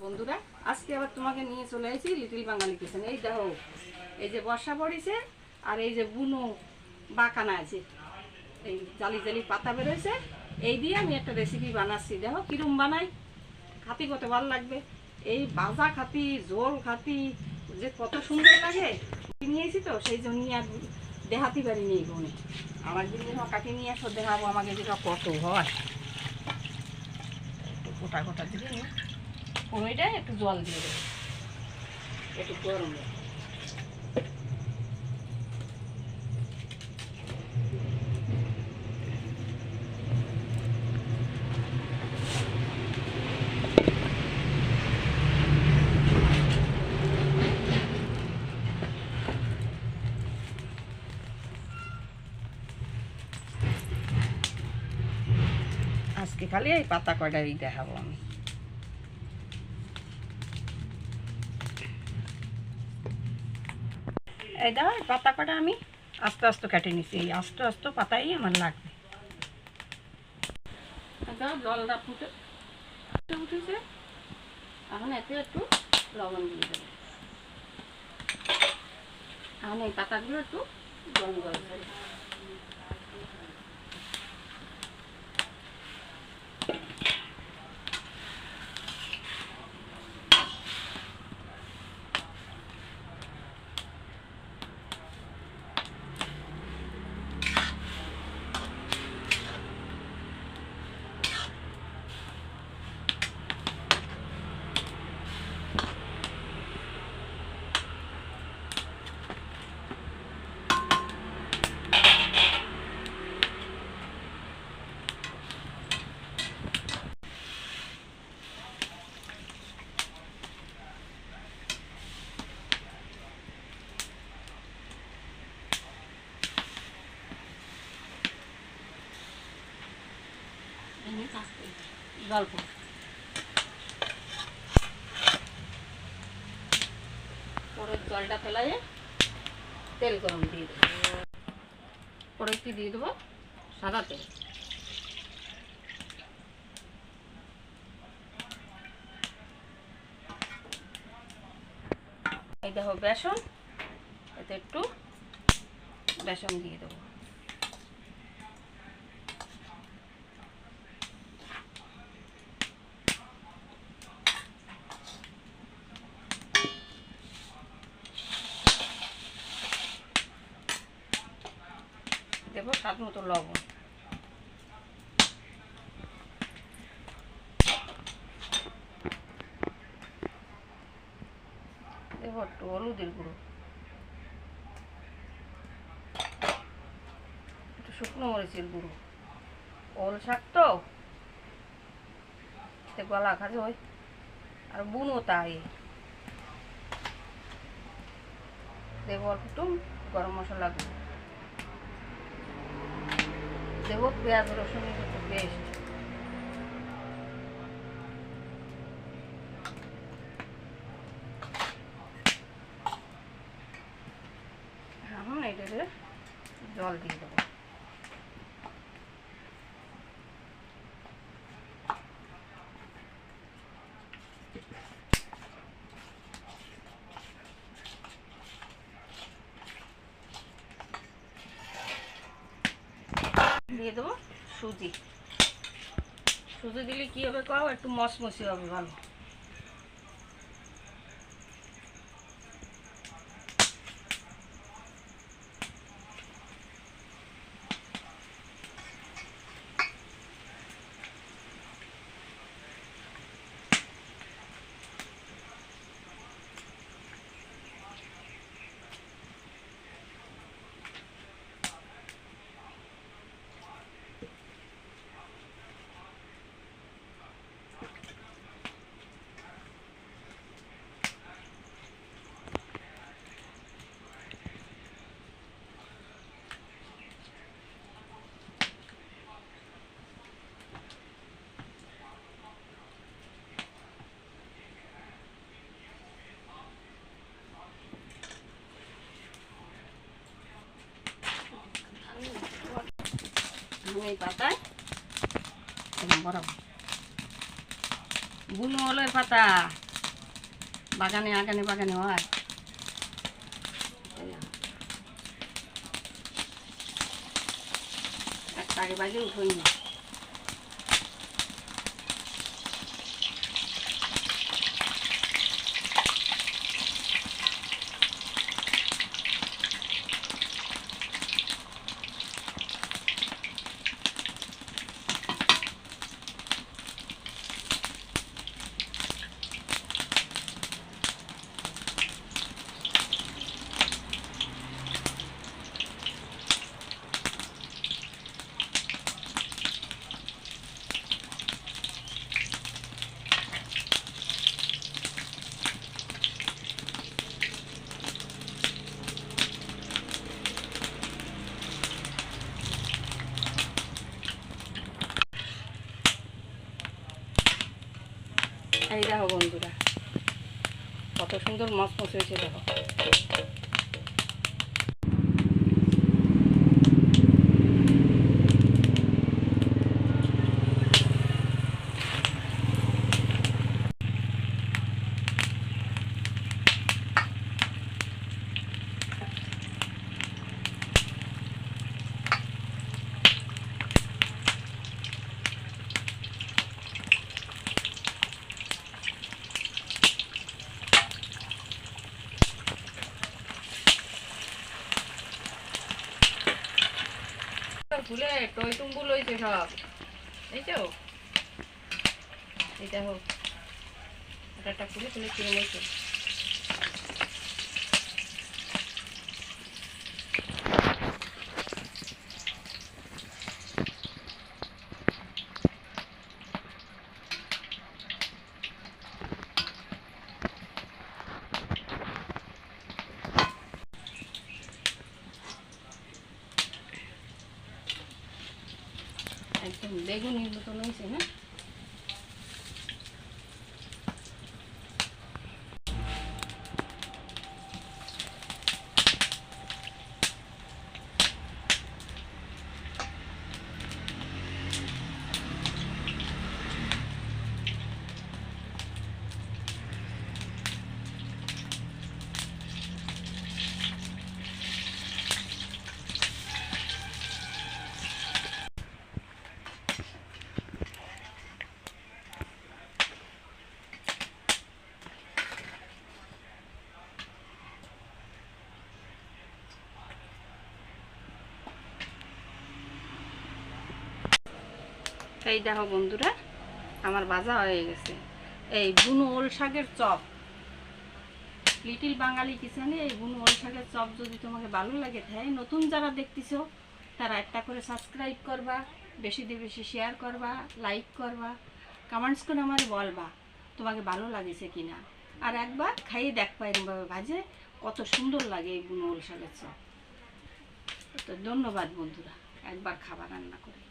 বন্ধুরা, আজকে আবার তোমাকে নিয়ে চলে এসেছি লিটল বাঙালি কিচেন। এই দেখো, এই যে বর্ষা পড়েছে আর এই যে বুনো বাকানা আছে, এই জালি জালি পাতা বেরোয়েছে, এই দিয়ে আমি একটা রেসিপি বানাচ্ছি। দেখো কিরম বানাই, খাতি কত ভালো লাগবে। এই ভাজা খাতি, ঝোল খাতি যে কত সুন্দর লাগে। নিয়েছি তো সেই জন্যই আর দেখাতে পারিনি। এই বোনে আমার যদি কাটি নিয়ে আসো, দেখাবো আমাকে যেটা কত হয়। গোটা গোটা দিলে কড়াইটা একটু জল দিয়ে দেবো, একটু গরম দেবো। আজকে খালি এই পাতা কয়টাই দেখাবো আমি। এই দাও, পাতা কটা আমি আস্তে আস্তে কেটে নিচ্ছি। এই আস্তে আস্তে পাতাই আমার লাগবে। জলটা ফুটে উঠেছে, এখন এতে একটু লবণ দিয়ে দেবো। এখন এই পাতাগুলো একটু গরম গরম করে গল্প। পরে জলটা ফেলাই তেল গরম দিয়ে দেবো। পরে একটু দিয়ে দেবো সাদা তেল। এই দেখো বেসন, এতে একটু বেসন দিয়ে দেবো। দেবো স্বাদ মতো লবণ। দেবো একটু হলুদের গুঁড়ো, একটু শুকনো মরিচের গুঁড়ো। ওল শাক তো গলা খাতে হয়, আর বুনো তাই। দেবো অল্প একটু গরম মশলা গুঁড়ো। দেবো পেঁয়াজ রসুনের একটু পেস্ট। এখন এটাতে জল দিয়ে দেবো। দিয়ে দেবো সুজি। সুজি দিলে কি হবে কাও, একটু মশমশি হবে ভালো। এই পাতায় বড় বুনো ওলের পাতা বাগানে আগানে বাগানে হয়। একটা আগে বাজে উঠোই না। এই দেখো বন্ধুরা, কত সুন্দর মচমচ হয়েছে দেখো। ফুলে টই টুম্বুল হয়েছে সব, এই তো এই দেখো একটা ফুলে ফুলে কিনে নিয়েছে। একদম বেগুনির মতন হয়েছে না। এই দেখো বন্ধুরা, আমার ভাজা হয়ে গেছে। এই বুনো ওল শাকের চপ, লিটিল বাঙালি কিচেনে এই বুনো ওল শাকের চপ যদি তোমাকে ভালো লাগে, তাই নতুন যারা দেখতেছো তারা একটা করে সাবস্ক্রাইব করবা, বেশি দিয়ে বেশি শেয়ার করবা, লাইক করবা, কমেন্টস করে আমার বলবা তোমাকে ভালো লাগেছে কিনা। আর একবার খাইয়ে দেখবা এরকমভাবে ভাজে কত সুন্দর লাগে এই বুনো ওল শাকের চপ। তো ধন্যবাদ বন্ধুরা, একবার খাবার রান্না করে।